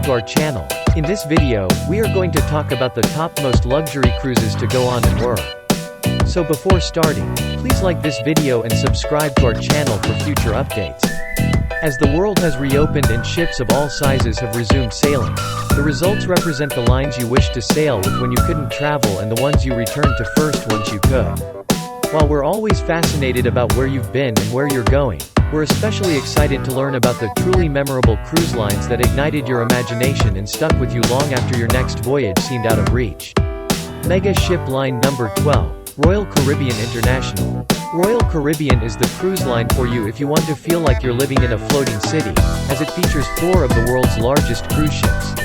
welcome to our channel. In this video, we are going to talk about the top most luxury cruises to go on and where. So before starting, please like this video and subscribe to our channel for future updates. As the world has reopened and ships of all sizes have resumed sailing, the results represent the lines you wish to sail with when you couldn't travel and the ones you returned to first once you could. While we're always fascinated about where you've been and where you're going, we're especially excited to learn about the truly memorable cruise lines that ignited your imagination and stuck with you long after your next voyage seemed out of reach. Mega Ship Line Number 12, Royal Caribbean International. Royal Caribbean is the cruise line for you if you want to feel like you're living in a floating city, as it features 4 of the world's largest cruise ships.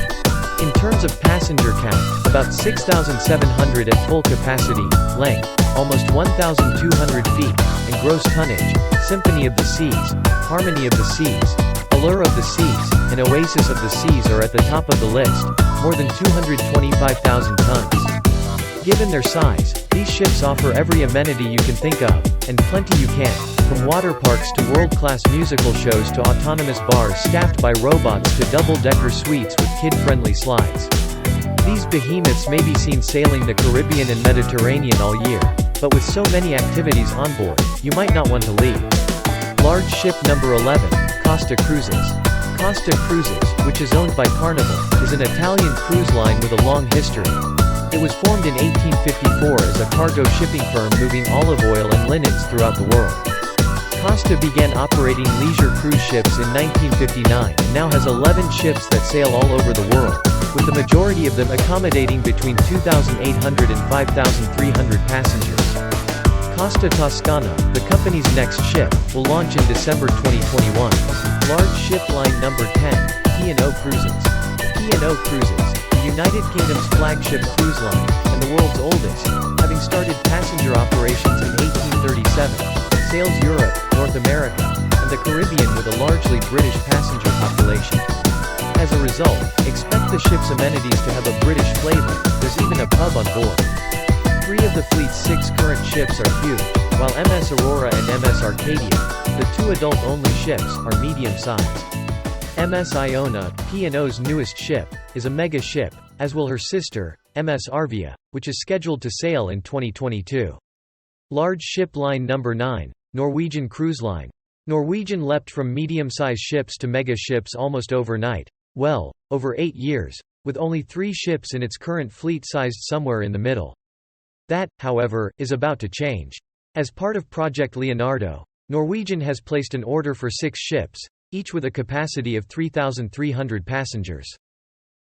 In terms of passenger count, about 6,700 at full capacity, length, almost 1,200 feet, and gross tonnage, Symphony of the Seas, Harmony of the Seas, Allure of the Seas, and Oasis of the Seas are at the top of the list, more than 225,000 tons. Given their size, these ships offer every amenity you can think of, and plenty you can, from water parks to world-class musical shows to autonomous bars staffed by robots to double-decker suites with kid-friendly slides. These behemoths may be seen sailing the Caribbean and Mediterranean all year, but with so many activities on board, you might not want to leave. Large Ship Number 11, Costa Cruises. Costa Cruises, which is owned by Carnival, is an Italian cruise line with a long history. It was formed in 1854 as a cargo shipping firm moving olive oil and linens throughout the world. Costa began operating leisure cruise ships in 1959 and now has 11 ships that sail all over the world, with the majority of them accommodating between 2,800 and 5,300 passengers. Costa Toscana, the company's next ship, will launch in December 2021. Large Ship Line Number 10, P&O Cruises. P&O Cruises, the United Kingdom's flagship cruise line, and the world's oldest, having started passenger operations in 1837, sails Europe, North America, and the Caribbean with a largely British passenger population. As a result, expect the ship's amenities to have a British flavor. There's even a pub on board. 3 of the fleet's 6 current ships are huge, while MS Aurora and MS Arcadia, the 2 adult-only ships, are medium-sized. MS Iona, P&O's newest ship, is a mega ship, as will her sister, MS Arvia, which is scheduled to sail in 2022. Large Ship Line Number 9, Norwegian Cruise Line. Norwegian leapt from medium-sized ships to mega ships almost overnight, well, over 8 years, with only 3 ships in its current fleet sized somewhere in the middle. That, however, is about to change. As part of Project Leonardo, Norwegian has placed an order for 6 ships, each with a capacity of 3,300 passengers.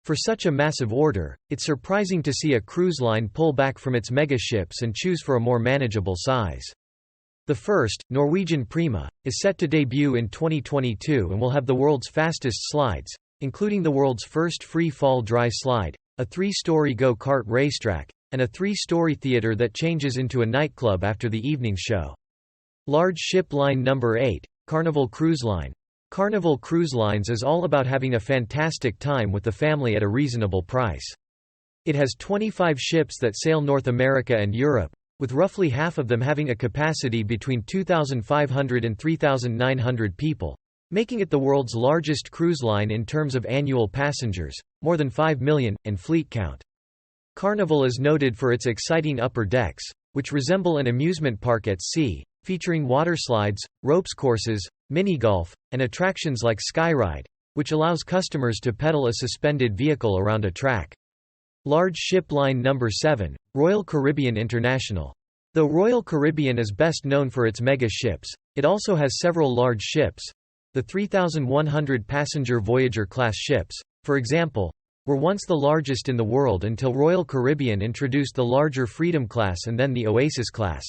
For such a massive order, it's surprising to see a cruise line pull back from its mega ships and choose for a more manageable size. The first, Norwegian Prima, is set to debut in 2022 and will have the world's fastest slides, including the world's first free-fall dry slide, a 3-story go-kart racetrack, and a 3-story theater that changes into a nightclub after the evening show. Large Ship Line Number 8, Carnival Cruise Line. Carnival Cruise Lines is all about having a fantastic time with the family at a reasonable price. It has 25 ships that sail North America and Europe, with roughly half of them having a capacity between 2,500 and 3,900 people, making it the world's largest cruise line in terms of annual passengers, more than 5 million, and fleet count. Carnival is noted for its exciting upper decks, which resemble an amusement park at sea, featuring water slides, ropes courses, mini-golf, and attractions like Skyride, which allows customers to pedal a suspended vehicle around a track. Large Ship Line Number 7, Royal Caribbean International. Though Royal Caribbean is best known for its mega ships, it also has several large ships. The 3,100-passenger Voyager-class ships, for example, were once the largest in the world until Royal Caribbean introduced the larger Freedom class and then the Oasis class.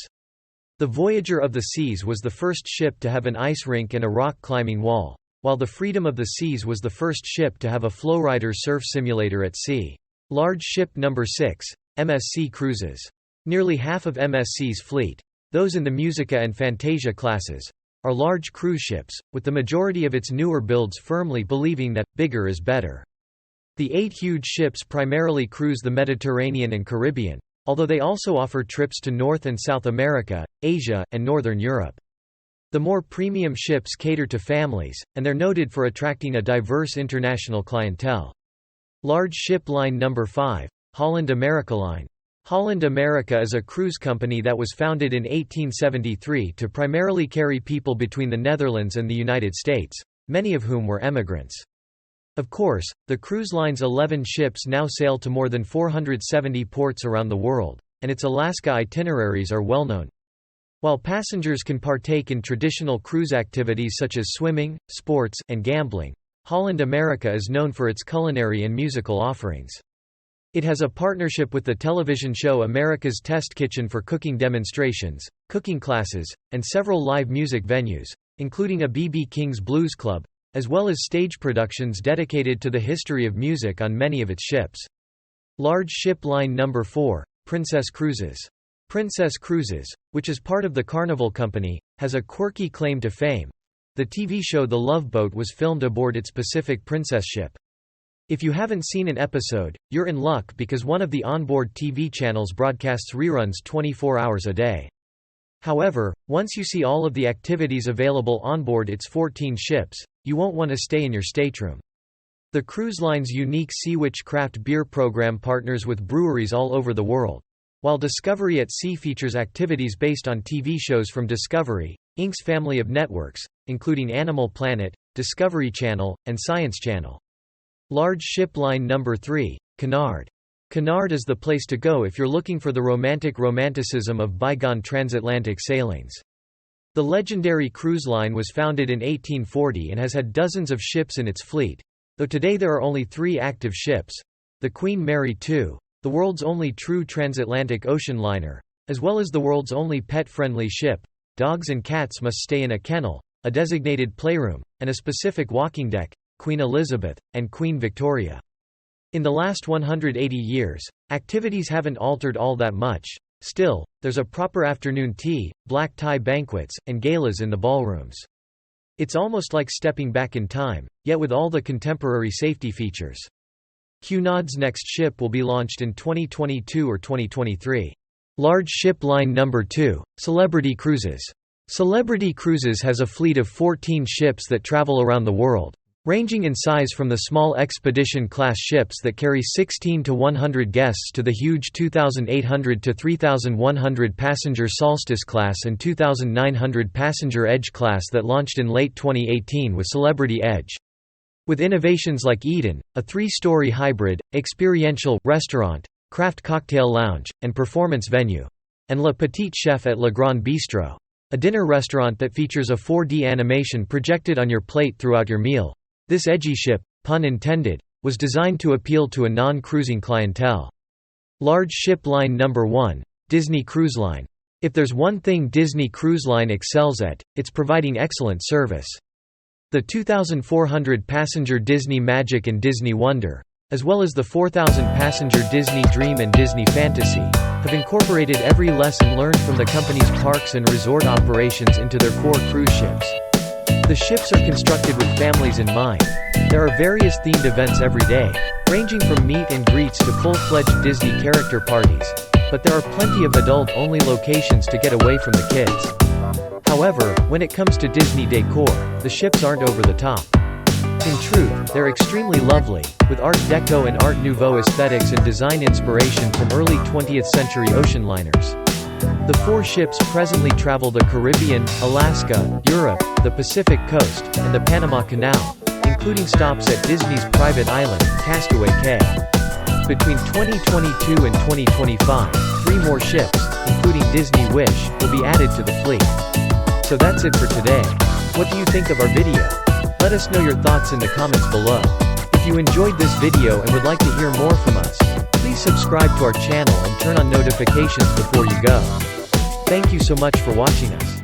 The Voyager of the Seas was the first ship to have an ice rink and a rock climbing wall, while the Freedom of the Seas was the first ship to have a flowrider surf simulator at sea. Large Ship Number 6, MSC Cruises. Nearly half of MSC's fleet, those in the Musica and Fantasia classes, are large cruise ships, with the majority of its newer builds firmly believing that bigger is better. The 8 huge ships primarily cruise the Mediterranean and Caribbean, although they also offer trips to North and South America, Asia, and Northern Europe. The more premium ships cater to families, and they're noted for attracting a diverse international clientele. Large ship line number 5, Holland America Line. Holland America is a cruise company that was founded in 1873 to primarily carry people between the Netherlands and the United States, many of whom were emigrants. Of course, the cruise line's 11 ships now sail to more than 470 ports around the world, and its Alaska itineraries are well known. While passengers can partake in traditional cruise activities such as swimming, sports, and gambling, Holland America is known for its culinary and musical offerings. It has a partnership with the television show America's Test Kitchen for cooking demonstrations, cooking classes, and several live music venues, including a B.B. King's Blues Club, as well as stage productions dedicated to the history of music on many of its ships. Large ship line number 4, Princess Cruises. Princess Cruises, which is part of the Carnival Company, has a quirky claim to fame. The TV show The Love Boat was filmed aboard its Pacific Princess ship. If you haven't seen an episode, you're in luck because one of the onboard TV channels broadcasts reruns 24 hours a day. However, once you see all of the activities available onboard its 14 ships, you won't want to stay in your stateroom. The cruise line's unique Seawitch craft beer program partners with breweries all over the world, while Discovery at Sea features activities based on TV shows from Discovery, Inc.'s family of networks, including Animal Planet, Discovery Channel, and Science Channel. Large ship line number 3, Cunard. Cunard is the place to go if you're looking for the romanticism of bygone transatlantic sailings. The legendary cruise line was founded in 1840 and has had dozens of ships in its fleet, though today there are only 3 active ships: the Queen Mary II, the world's only true transatlantic ocean liner, as well as the world's only pet-friendly ship. Dogs and cats must stay in a kennel, a designated playroom, and a specific walking deck, Queen Elizabeth, and Queen Victoria. In the last 180 years, activities haven't altered all that much. Still, there's a proper afternoon tea, black tie banquets, and galas in the ballrooms. It's almost like stepping back in time, yet with all the contemporary safety features. Cunard's next ship will be launched in 2022 or 2023. Large ship line number 2, Celebrity Cruises. Celebrity Cruises has a fleet of 14 ships that travel around the world, ranging in size from the small expedition-class ships that carry 16 to 100 guests to the huge 2,800 to 3,100 passenger Solstice class and 2,900 passenger Edge class that launched in late 2018 with Celebrity Edge. With innovations like Eden, a 3-story hybrid, experiential, restaurant, craft cocktail lounge, and performance venue, and Le Petit Chef at Le Grand Bistro, a dinner restaurant that features a 4D animation projected on your plate throughout your meal. This edgy ship, pun intended, was designed to appeal to a non-cruising clientele. Large ship line number 1, Disney Cruise Line. If there's one thing Disney Cruise Line excels at, it's providing excellent service. The 2,400-passenger Disney Magic and Disney Wonder, as well as the 4,000-passenger Disney Dream and Disney Fantasy, have incorporated every lesson learned from the company's parks and resort operations into their 4 cruise ships. The ships are constructed with families in mind. There are various themed events every day, ranging from meet and greets to full-fledged Disney character parties, but there are plenty of adult-only locations to get away from the kids. However, when it comes to Disney decor, the ships aren't over the top. In truth, they're extremely lovely, with Art Deco and Art Nouveau aesthetics and design inspiration from early 20th century ocean liners. The 4 ships presently travel the Caribbean, Alaska, Europe, the Pacific Coast, and the Panama Canal, including stops at Disney's private island, Castaway Cay. Between 2022 and 2025, 3 more ships, including Disney Wish, will be added to the fleet. So that's it for today. What do you think of our video? Let us know your thoughts in the comments below. If you enjoyed this video and would like to hear more from us, please subscribe to our channel and turn on notifications before you go. Thank you so much for watching us.